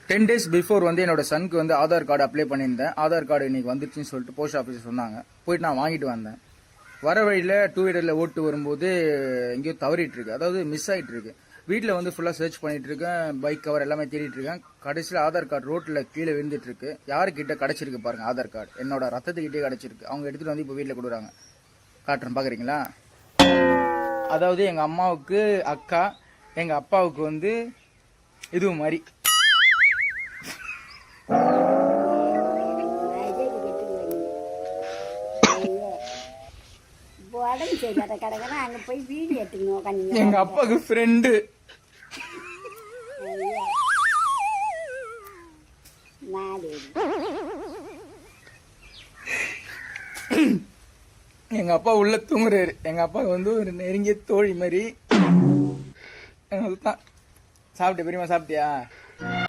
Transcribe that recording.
10 days before வந்து என்னோட சனுக்கு வந்து ஆதார் கார்டு அப்ளை பண்ணியிருந்தேன். ஆதார் கார்டு இன்னைக்கு வந்துருச்சுன்னு சொல்லிட்டு போஸ்ட் ஆஃபீஸ் சொன்னாங்க. போயிட்டு நான் வாங்கிட்டு வந்தேன். வர வழியில் 2 வீலரில் ஓட்டு வரும்போது எங்கேயோ தவறிட்டு இருக்கு, அதாவது மிஸ் ஆகிட்டு இருக்கு. வீட்டில் வந்து ஃபுல்லாக சர்ச் பண்ணிட்டு இருக்கேன், பைக் கவர் எல்லாமே தேடிட்டு இருக்கேன். கடைசியில் ஆதார் கார்டு ரோட்டில் கீழே விழுந்துட்டு இருக்கு. யாருக்கிட்ட கிடச்சிருக்கு பாருங்க, ஆதார் கார்டு என்னோட ரத்தத்துக்கிட்டே கிடச்சிருக்கு. அவங்க எடுத்துகிட்டு வந்து இப்போ வீட்டில் கொடுக்குறாங்க. காட்டுறேன், பார்க்குறீங்களா? அதாவது எங்கள் அம்மாவுக்கு அக்கா, எங்கள் அப்பாவுக்கு வந்து இது மாதிரி எங்க அப்பாவுக்கு ஃப்ரெண்டு. எங்க அப்பா உள்ள தூங்குறாரு. எங்க அப்பா வந்து ஒரு நெருங்கிய தோழி மாதிரி. சாப்பிட்டு பெரியமா சாப்பிட்டியா?